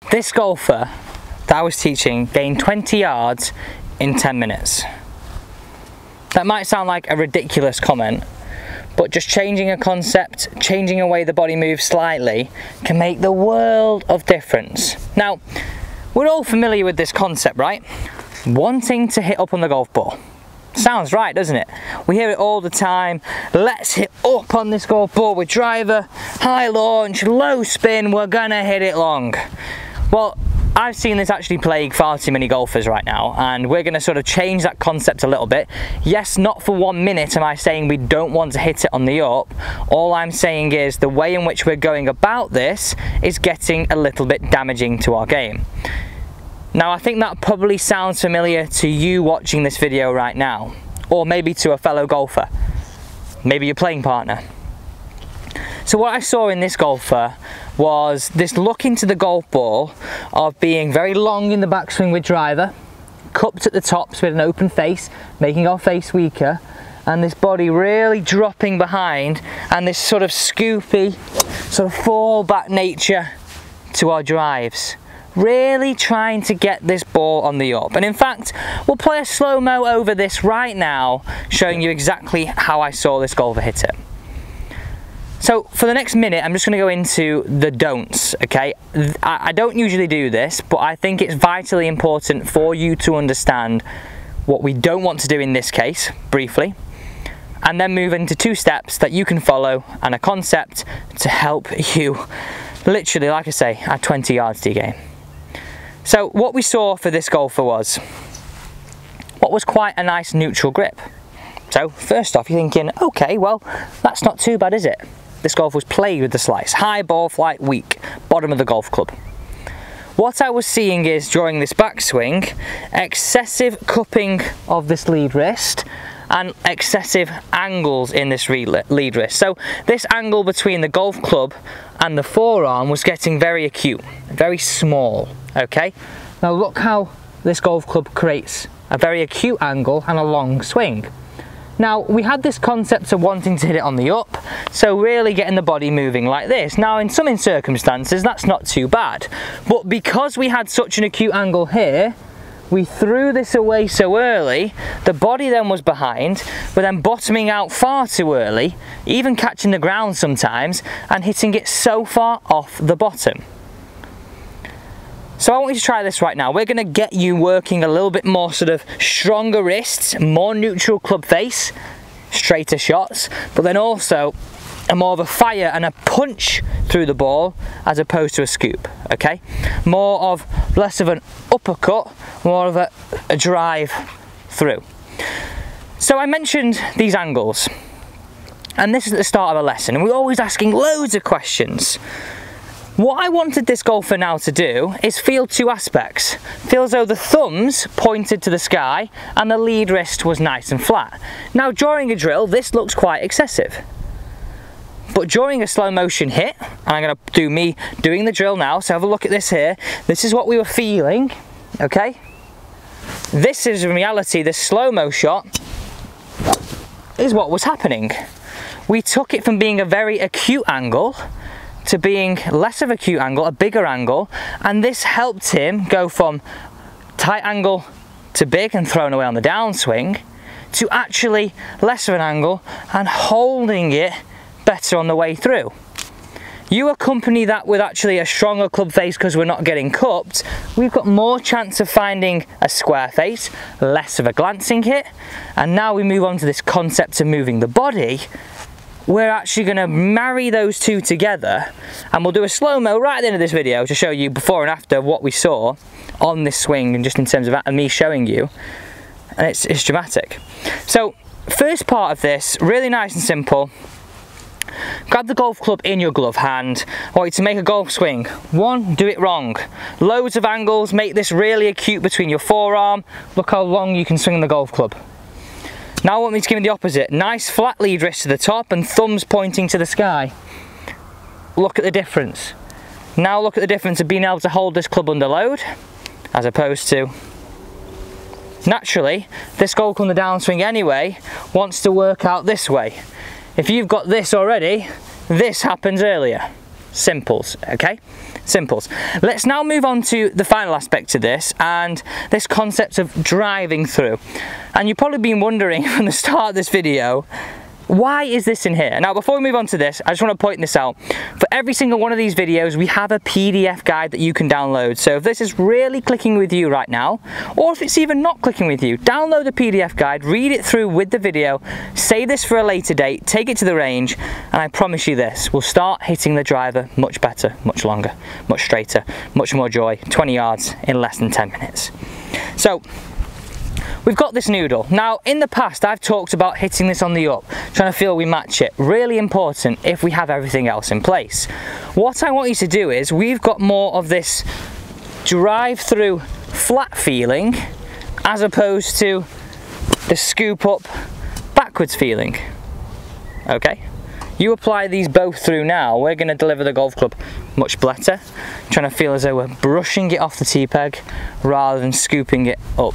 This golfer that I was teaching gained 20 yards in 10 minutes. That might sound like a ridiculous comment, but just changing a concept, changing a way the body moves slightly, can make the world of difference. Now, we're all familiar with this concept, right? Wanting to hit up on the golf ball. Sounds right, doesn't it? We hear it all the time. Let's hit up on this golf ball with driver, high launch, low spin, we're gonna hit it long. Well, I've seen this actually plague far too many golfers right now, and we're going to sort of change that concept a little bit. Yes, not for 1 minute am I saying we don't want to hit it on the up. All I'm saying is the way in which we're going about this is getting a little bit damaging to our game. Now, I think that probably sounds familiar to you watching this video right now, or maybe to a fellow golfer, maybe your playing partner. So what I saw in this golfer was this look into the golf ball of being very long in the backswing with driver, cupped at the tops with an open face, making our face weaker, and this body really dropping behind, and this sort of scoopy, sort of fall back nature to our drives. Really trying to get this ball on the up. And in fact, we'll play a slow-mo over this right now, showing you exactly how I saw this golfer hit it. So for the next minute, I'm just going to go into the don'ts, okay? I don't usually do this, but I think it's vitally important for you to understand what we don't want to do in this case, briefly, and then move into 2 steps that you can follow and a concept to help you, literally, like I say, add 20 yards to your game. So what we saw for this golfer was what was quite a nice neutral grip. So first off, you're thinking, okay, well, that's not too bad, is it? This golf was played with the slice, high ball flight, weak, bottom of the golf club. What I was seeing is, during this backswing, excessive cupping of this lead wrist and excessive angles in this lead wrist. So this angle between the golf club and the forearm was getting very acute, very small, okay? Now look how this golf club creates a very acute angle and a long swing. Now, we had this concept of wanting to hit it on the up, so really getting the body moving like this. Now, in some circumstances, that's not too bad. But because we had such an acute angle here, we threw this away so early, the body then was behind, but then bottoming out far too early, even catching the ground sometimes, and hitting it so far off the bottom. So I want you to try this right now. We're going to get you working a little bit more sort of stronger wrists, more neutral club face, straighter shots, but then also a more of a fire and a punch through the ball as opposed to a scoop, okay? Less of an uppercut, more of a drive through. So I mentioned these angles, and this is at the start of a lesson, and we're always asking loads of questions. What I wanted this golfer now to do is feel 2 aspects. Feel as though the thumbs pointed to the sky and the lead wrist was nice and flat. Now, during a drill, this looks quite excessive. But during a slow motion hit, and I'm going to do me doing the drill now, so have a look at this here. This is what we were feeling, okay? This is in reality, this slow-mo shot is what was happening. We took it from being a very acute angle to being less of an acute angle, a bigger angle, and this helped him go from tight angle to big and thrown away on the downswing to actually less of an angle and holding it better on the way through. You accompany that with actually a stronger club face because we're not getting cupped, we've got more chance of finding a square face, less of a glancing hit, and now we move on to this concept of moving the body. We're actually going to marry those 2 together, and we'll do a slow-mo right at the end of this video to show you before and after what we saw on this swing, and just in terms of me showing you, and it's dramatic. So first part of this, really nice and simple. Grab the golf club in your glove hand. I want you to make a golf swing. 1, do it wrong. Loads of angles, make this really acute between your forearm. Look how long you can swing the golf club. Now I want me to give you the opposite. Nice flat lead wrist to the top and thumbs pointing to the sky. Look at the difference. Now look at the difference of being able to hold this club under load, as opposed to, naturally, this golf on the downswing anyway wants to work out this way. If you've got this already, this happens earlier. Simples, okay? Simples. Let's now move on to the final aspect of this, and this concept of driving through. And you've probably been wondering from the start of this video, why is this in here? Now, before we move on to this, I just want to point this out. For every single one of these videos, we have a PDF guide that you can download. So if this is really clicking with you right now, or if it's even not clicking with you, download the PDF guide, read it through with the video, save this for a later date, take it to the range, and I promise you this, we'll start hitting the driver much better, much longer, much straighter, much more joy, 20 yards in less than 10 minutes. So, we've got this noodle. Now, in the past, I've talked about hitting this on the up, trying to feel we match it. Really important if we have everything else in place. What I want you to do is, we've got more of this drive-through flat feeling, as opposed to the scoop up backwards feeling. Okay? You apply these both through now, we're going to deliver the golf club much better. Trying to feel as though we're brushing it off the tee-peg, rather than scooping it up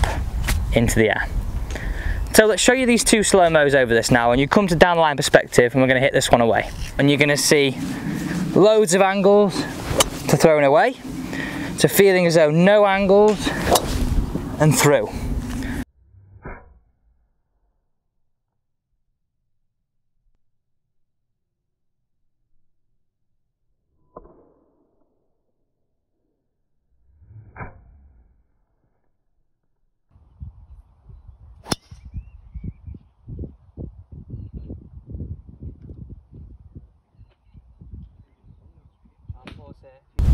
into the air. So let's show you these two slow-mos over this now, and you come to down the line perspective, and we're going to hit this one away. And you're going to see loads of angles to throwing away, to feeling as though no angles, and through.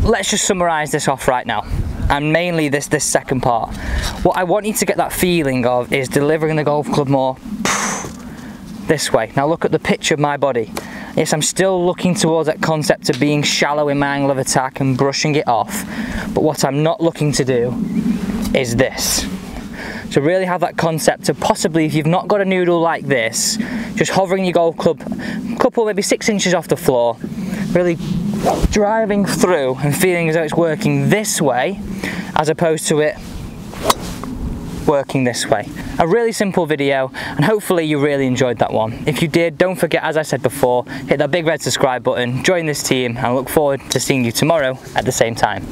Let's just summarise this off right now, and mainly this second part. What I want you to get that feeling of is delivering the golf club more this way. Now look at the pitch of my body. Yes, I'm still looking towards that concept of being shallow in my angle of attack and brushing it off, but what I'm not looking to do is this. So really have that concept of possibly, if you've not got a noodle like this, just hovering your golf club a couple, maybe 6 inches off the floor, really driving through and feeling as though it's working this way as opposed to it working this way. A really simple video, and hopefully you really enjoyed that one. If you did, don't forget, as I said before, hit that big red subscribe button, join this team, and I look forward to seeing you tomorrow at the same time.